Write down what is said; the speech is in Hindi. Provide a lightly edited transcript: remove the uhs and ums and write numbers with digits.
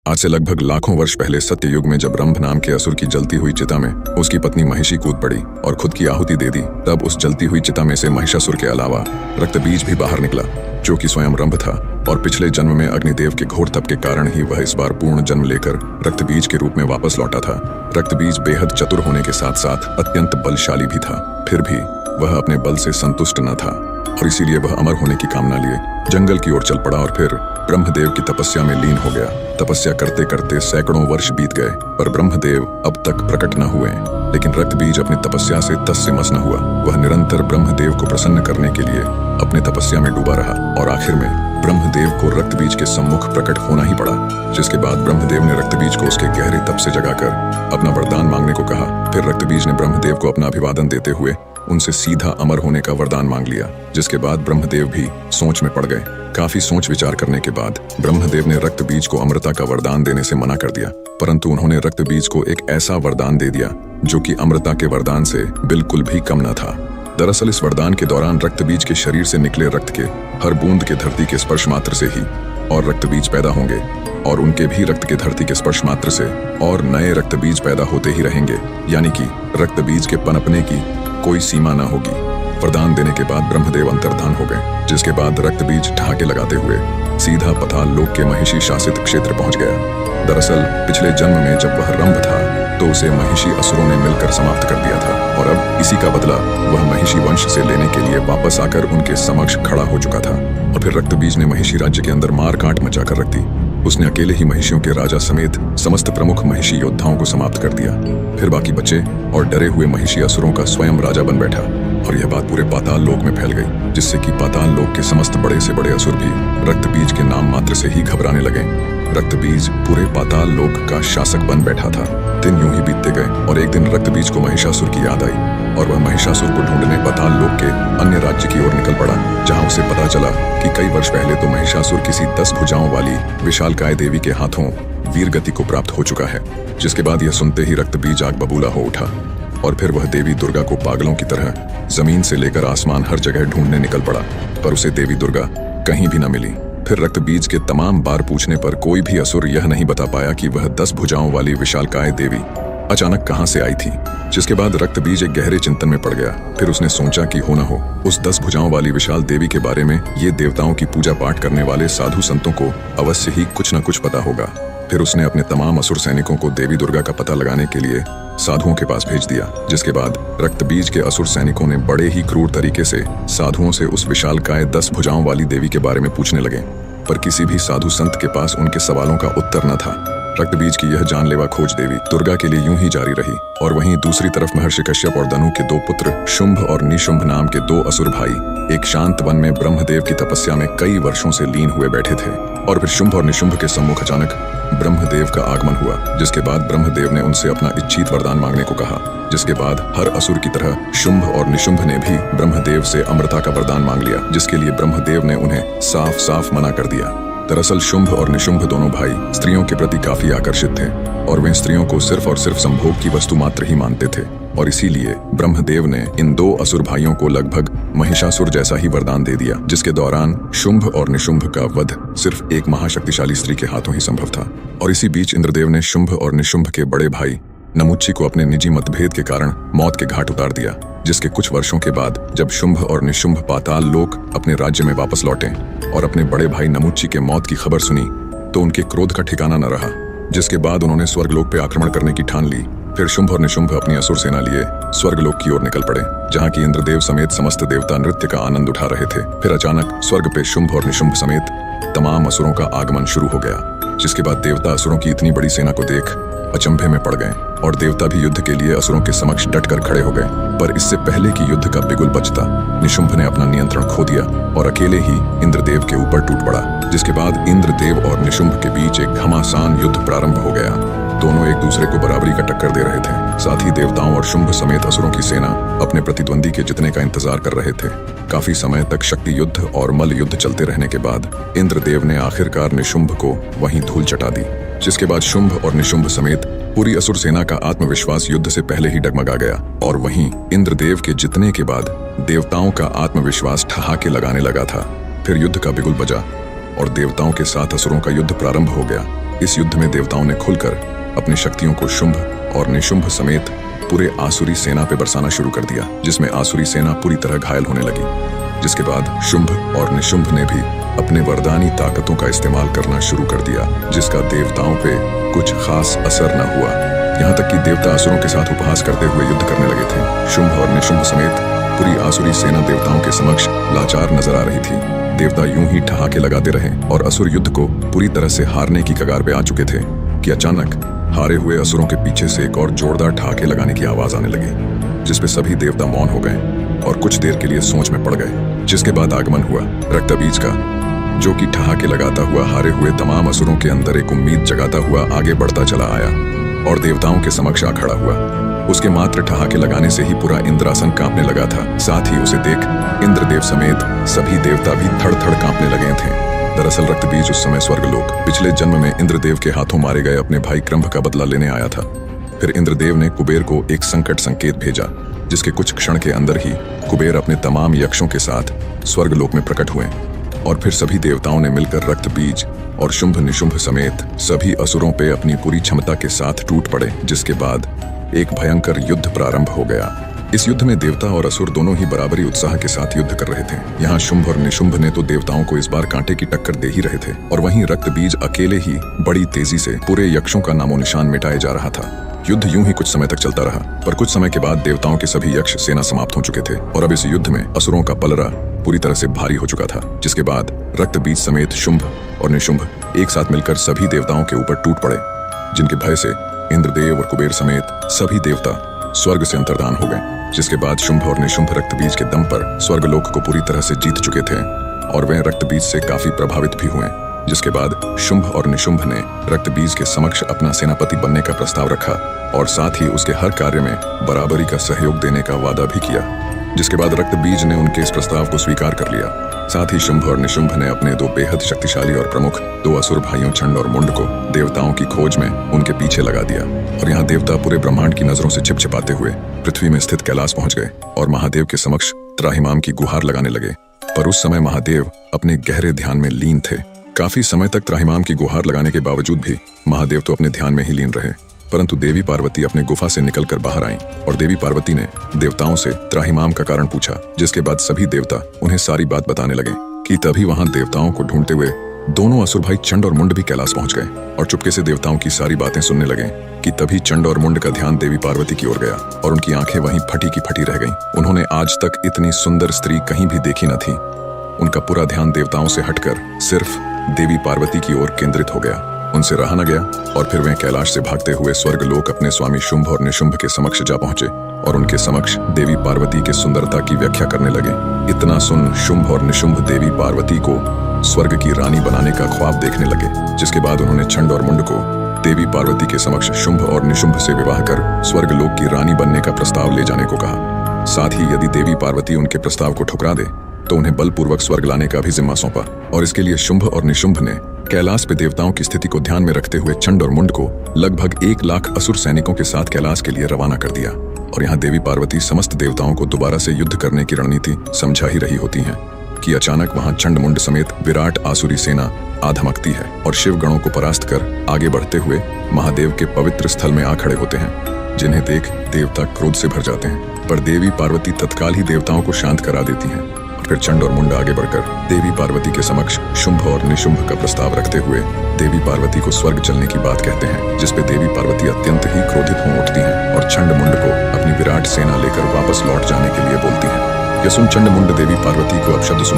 आज से लगभग लाखों वर्ष पहले सत्य युग में जब रंभ नाम के असुर की जलती हुई चिता में उसकी पत्नी महिषी कूद पड़ी और खुद की आहुति दे दी, तब उस जलती हुई चिता में से महिषासुर के अलावा रक्तबीज भी बाहर निकला, जो कि स्वयं रंभ था। और पिछले जन्म में अग्निदेव के घोर तप के कारण ही वह इस बार पूर्ण जन्म लेकर रक्तबीज के रूप में वापस लौटा था। रक्तबीज बेहद चतुर होने के साथ साथ अत्यंत बलशाली भी था। फिर भी वह अपने बल से संतुष्ट न था और इसीलिए वह अमर होने की कामना लिए जंगल की ओर चल पड़ा और फिर ब्रह्मदेव की तपस्या में लीन हो गया। तपस्या करते करते सैकड़ों वर्ष बीत गए, पर ब्रह्मदेव अब तक प्रकट न हुए। लेकिन रक्तबीज अपनी तपस्या से तस से मस न हुआ। वह निरंतर ब्रह्मदेव को प्रसन्न करने के लिए अपने तपस्या में डूबा रहा और आखिर में ब्रह्मदेव को रक्तबीज के सम्मुख प्रकट होना ही पड़ा। जिसके बाद ब्रह्मदेव ने रक्तबीज को उसके गहरे तप से जगाकर अपना वरदान मांगने को कहा। फिर रक्तबीज ने ब्रह्मदेव को अपना अभिवादन देते हुए उनसे सीधा अमर होने का वरदान मांग लिया। जिसके बाद ब्रह्मदेव भी सोच में पड़ गए। काफी सोच विचार करने के बाद ब्रह्मदेव ने रक्तबीज को अमरता का वरदान देने से मना कर दिया, परंतु उन्होंने रक्तबीज को एक ऐसा वरदान दे दिया जो कि अमरता के वरदान से बिल्कुल भी कम न था। दरअसल इस वरदान के दौरान रक्तबीज के शरीर से निकले रक्त के हर बूंद के धरती के स्पर्श मात्र से ही और रक्तबीज पैदा होंगे और उनके भी रक्त के धरती के स्पर्श मात्र से और नए रक्तबीज पैदा होते ही रहेंगे, यानी कि रक्तबीज के पनपने की कोई सीमा न होगी। वरदान देने के बाद ब्रह्मदेव अंतर्धान हो गए, जिसके बाद रक्तबीज ठहाके लगाते हुए सीधा पाताल लोक के महिषी शासित क्षेत्र पहुंच गया। दरअसल पिछले जन्म में जब वह रंभ था तो उसे महिषी असुरों ने मिलकर समाप्त कर दिया था और अब इसी का बदला वह महिषी वंश से लेने के लिए वापस आकर उनके समक्ष खड़ा हो चुका था। और फिर रक्तबीज ने महिषी राज्य के अंदर मार काट मचा कर रख दी। उसने अकेले ही महिषियों के राजा समेत समस्त प्रमुख महिषी योद्धाओं को समाप्त कर दिया। फिर बाकी बचे और डरे हुए महिषी असुरों का स्वयं राजा बन बैठा और यह बात पूरे पाताल लोक में फैल गई, जिससे कि पाताल लोक के समस्त बड़े से बड़े असुर भी रक्तबीज के नाम मात्र से ही घबराने लगे। रक्तबीज पूरे पाताल लोक का शासक बन बैठा था। दिन यूं ही बीतते गए और एक दिन रक्तबीज को महिषासुर की याद आई और वह महिषासुर को ढूंढने पाताल लोक के अन्य राज्य की ओर निकल पड़ा, जहां उसे पता चला कि कई वर्ष पहले तो महिषासुर किसी 10 भुजाओं वाली विशालकाय देवी के हाथों वीर गति को प्राप्त हो चुका है। जिसके बाद यह सुनते ही रक्तबीज आग बबूला हो उठा और फिर वह देवी दुर्गा को पागलों की तरह जमीन से लेकर आसमान हर जगह ढूंढने निकल पड़ा, पर उसे देवी दुर्गा कहीं भी न मिली। फिर रक्तबीज के तमाम बार पूछने पर कोई भी असुर यह नहीं बता पाया कि वह 10 भुजाओं वाली विशालकाय देवी अचानक कहां से आई थी। जिसके बाद रक्तबीज एक गहरे चिंतन में पड़ गया। फिर उसने सोचा कि हो न हो उस 10 भुजाओं वाली विशाल देवी के बारे में ये देवताओं की पूजा पाठ करने वाले साधु संतों को अवश्य ही कुछ न कुछ पता होगा। फिर उसने अपने तमाम असुर सैनिकों को देवी दुर्गा का पता लगाने के लिए साधुओं के पास भेज दिया। जिसके बाद रक्तबीज के असुर सैनिकों ने बड़े ही क्रूर तरीके से साधुओं से उस विशालकाय 10 भुजाओं वाली देवी के बारे में पूछने लगे, पर किसी भी साधु संत के पास उनके सवालों का उत्तर न था। रक्तबीज की यह जानलेवा खोज देवी दुर्गा के लिए यूं ही जारी रही और वहीं दूसरी तरफ महर्षि कश्यप और धनु के 2 पुत्र शुंभ और निशुंभ नाम के 2 असुर भाई एक शांत वन में ब्रह्मदेव की तपस्या में कई वर्षों से लीन हुए बैठे थे। और फिर शुंभ और निशुंभ के सम्मुख अचानक ब्रह्मदेव का आगमन हुआ, जिसके बाद ब्रह्मदेव ने उनसे अपना इच्छित वरदान मांगने को कहा। जिसके बाद हर असुर की तरह शुंभ और निशुंभ ने भी ब्रह्मदेव से अमरता का वरदान मांग लिया, जिसके लिए ब्रह्मदेव ने उन्हें साफ साफ मना कर दिया। दरअसल शुंभ और निशुंभ दोनों भाई स्त्रियों के प्रति काफी आकर्षित थे और वे स्त्रियों को सिर्फ और सिर्फ संभोग की वस्तु मात्र ही मानते थे और इसीलिए ब्रह्मदेव ने इन 2 असुर भाइयों को लगभग महिषासुर जैसा ही वरदान दे दिया, जिसके दौरान शुंभ और निशुंभ का वध सिर्फ एक महाशक्तिशाली स्त्री के हाथों ही संभव था। और इसी बीच इंद्रदेव ने शुंभ और निशुंभ के बड़े भाई नमुच्ची को अपने निजी मतभेद के कारण मौत के घाट उतार दिया। जिसके कुछ वर्षों के बाद जब शुंभ और निशुंभ पाताल लोक अपने राज्य में वापस लौटे और अपने बड़े भाई नमुच्ची के मौत की खबर सुनी तो उनके क्रोध का ठिकाना न रहा। जिसके बाद उन्होंने स्वर्गलोक पे आक्रमण करने की ठान ली। फिर शुंभ और निशुंभ अपनी असुर सेना लिए स्वर्गलोक की ओर निकल पड़े, जहाँ की इंद्रदेव समेत समस्त देवता नृत्य का आनंद उठा रहे थे। फिर अचानक स्वर्ग पे शुंभ और निशुंभ समेत तमाम असुरों का आगमन शुरू हो गया, जिसके बाद देवता असुरों की इतनी बड़ी सेना को देख अचंभे में पड़ गए और देवता भी युद्ध के लिए असुरों के समक्ष डटकर खड़े हो गए। पर इससे पहले कि युद्ध का बिगुल बजता, निशुंभ ने अपना नियंत्रण खो दिया और अकेले ही इंद्रदेव के ऊपर टूट पड़ा। जिसके बाद इंद्रदेव और निशुंभ के बीच एक घमासान युद्ध प्रारंभ हो गया। दोनों एक दूसरे को बराबरी का टक्कर दे रहे थे। साथ ही देवताओं और शुंभ समेत असुरों की सेना अपने प्रतिद्वंदी के जितने का इंतजार कर रहे थे। काफी समय तक शक्ति युद्ध और मल युद्ध चलते रहने के बाद इंद्रदेव ने आखिरकार निशुंभ को वहीं धूल चटा दी। जिसके बाद शुंभ और निशुंभ समेत पूरी असुर सेना का आत्मविश्वास युद्ध से पहले ही डगमगा गया और वहीं इंद्रदेव के जितने के बाद देवताओं का आत्मविश्वास ठहाके लगाने लगा था। फिर युद्ध का बिगुल बजा और देवताओं के साथ असुरों का युद्ध प्रारंभ हो गया। इस युद्ध में देवताओं ने खुलकर अपनी शक्तियों को शुंभ और निशुंभ समेत पूरे आसुरी सेना पे बरसाना शुरू कर दिया, जिसमें आसुरी सेना पूरी तरह घायल होने लगी। जिसके बाद शुंभ और निशुंभ ने भी अपने वरदानी ताकतों का इस्तेमाल करना शुरू कर दिया, जिसका देवताओं पे कुछ खास असर न हुआ। यहाँ तक कि देवता असुरों के साथ उपहास करते हुए युद्ध करने लगे थे। शुंभ और निशुंभ समेत पूरी आसुरी सेना देवताओं के समक्ष लाचार नजर आ रही थी। देवता यूं ही ठहाके लगाते रहे और असुर युद्ध को पूरी तरह से हारने की कगार पे आ चुके थे कि अचानक हारे हुए असुरों के पीछे से एक और जोरदार ठहाके लगाने की आवाज आने लगी, जिसपे सभी देवता मौन हो गए और कुछ देर के लिए सोच में पड़ गए। जिसके बाद आगमन हुआ रक्तबीज का, जो कि ठहाके लगाता हुआ हारे हुए तमाम असुरों के अंदर एक उम्मीद जगाता हुआ आगे बढ़ता चला आया और देवताओं के समक्ष आ खड़ा हुआ। उसके मात्र ठहाके लगाने से ही पूरा इंद्रासन कांपने लगा था। साथ ही उसे देख इंद्रदेव समेत सभी देवता भी थड़ थड़ कांपने लगे थे। दरअसल रक्तबीज उस समय स्वर्गलोक पिछले जन्म में इंद्रदेव के हाथों मारे गए अपने भाई क्रंभ का बदला लेने आया था। फिर इंद्रदेव ने कुबेर को एक संकट संकेत भेजा, जिसके कुछ क्षण के अंदर ही कुबेर अपने तमाम यक्षों के साथ स्वर्गलोक में प्रकट हुए और फिर सभी देवताओं ने मिलकर रक्तबीज और शुंभ निशुंभ समेत सभी असुरों पे अपनी पूरी क्षमता के साथ टूट पड़े। जिसके बाद एक भयंकर युद्ध प्रारंभ हो गया। इस युद्ध में देवता और असुर दोनों ही बराबरी उत्साह के साथ युद्ध कर रहे थे। यहाँ शुंभ और निशुंभ ने तो देवताओं को इस बार कांटे की टक्कर दे ही रहे थे और वहीं रक्तबीज अकेले ही बड़ी तेजी से पूरे यक्षों का नामो निशान मिटाए जा रहा था। युद्ध यूं ही कुछ समय तक चलता रहा, पर कुछ समय के बाद देवताओं के सभी यक्ष सेना समाप्त हो चुके थे और अब इस युद्ध में असुरों का पलड़ा पूरी तरह से भारी हो चुका था। जिसके बाद रक्तबीज समेत शुंभ और निशुंभ एक साथ मिलकर सभी देवताओं के ऊपर टूट पड़े, जिनके भय से इंद्रदेव और कुबेर समेत सभी देवता स्वर्ग से अंतर्धान हो गए। जिसके बाद शुंभ और निशुंभ रक्तबीज के दम पर स्वर्गलोक को पूरी तरह से जीत चुके थे और वे रक्तबीज से काफी प्रभावित भी हुए। जिसके बाद शुंभ और निशुंभ ने रक्तबीज के समक्ष अपना सेनापति बनने का प्रस्ताव रखा और साथ ही उसके हर कार्य में बराबरी का सहयोग देने का वादा भी किया। जिसके बाद रक्तबीज ने उनके इस प्रस्ताव को स्वीकार कर लिया। साथ ही शुंभ और निशुंभ ने अपने दो बेहद शक्तिशाली और प्रमुख दो असुर भाइयों छंड और मुंड को देवताओं की खोज में उनके पीछे लगा दिया और यहाँ देवता पूरे ब्रह्मांड की नजरों से छिपछिपाते हुए पृथ्वी में स्थित कैलाश पहुंच गए और महादेव के समक्ष त्राहिमाम की गुहार लगाने लगे। पर उस समय महादेव अपने गहरे ध्यान में लीन थे। काफी समय तक त्राहिमाम की गुहार लगाने के बावजूद भी महादेव तो अपने ध्यान में ही लीन रहे, परंतु देवी पार्वती अपने गुफा से निकलकर बाहर आईं और देवी पार्वती ने देवताओं से त्राहिमाम का कारण पूछा। जिसके बाद सभी देवता उन्हें सारी बात बताने लगे कि तभी वहां देवताओं को ढूंढते हुए दोनों असुर भाई चंड और मुंड भी कैलाश पहुंच गए और चुपके से देवताओं की सारी बातें सुनने लगे कि तभी चंड और मुंड का ध्यान देवी पार्वती की ओर गया और उनकी आंखें वहीं फटी की फटी रह गईं। उन्होंने आज तक इतनी सुंदर स्त्री कहीं भी देखी न थी। उनका पूरा ध्यान देवताओं से हटकर सिर्फ देवी पार्वती की ओर केंद्रित हो गया। उनसे रहा न गया और फिर वे कैलाश से भागते हुए स्वर्गलोक अपने स्वामी शुंभ और निशुंभ के समक्ष जा पहुंचे और उनके समक्ष देवी पार्वती के सुंदरता की व्याख्या करने लगे। इतना सुन शुंभ और निशुंभ देवी पार्वती को स्वर्ग की रानी बनाने का ख्वाब देखने लगे। जिसके बाद उन्होंने छंड और मुंड को देवी पार्वती के समक्ष शुंभ और निशुंभ से विवाह कर स्वर्गलोक की रानी बनने का प्रस्ताव ले जाने को कहा। साथ ही यदि देवी पार्वती उनके प्रस्ताव को ठुकरा दे तो उन्हें बलपूर्वक स्वर्ग लाने का भी जिम्मा सौंपा और इसके लिए शुंभ और निशुंभ ने कैलाश पे देवताओं की स्थिति को ध्यान में रखते हुए चंड और मुंड को लगभग 1 लाख असुर सैनिकों के साथ कैलाश के लिए रवाना कर दिया। और यहाँ देवी पार्वती समस्त देवताओं को दोबारा से युद्ध करने की रणनीति समझा ही रही होती हैं कि अचानक वहां चंड मुंड समेत विराट आसुरी सेना आ धमकती है और शिव गणों को परास्त कर आगे बढ़ते हुए महादेव के पवित्र स्थल में आ खड़े होते हैं, जिन्हें देख देवता क्रोध से भर जाते हैं। पर देवी पार्वती तत्काल ही देवताओं को शांत करा देती हैं। फिर चंड और मुंड आगे बढ़कर देवी पार्वती के समक्ष शुंभ और निशुंभ का प्रस्ताव रखते हुए देवी पार्वती को स्वर्ग चलने की बात कहते हैं, जिसपे देवी पार्वती अत्यंत ही क्रोधित हो उठती हैं और चंड मुंड को अपनी विराट सेना लेकर वापस लौट जाने के लिए बोलती हैं। यह सुन चंड मुंड देवी पार्वती को अपशब्द सुना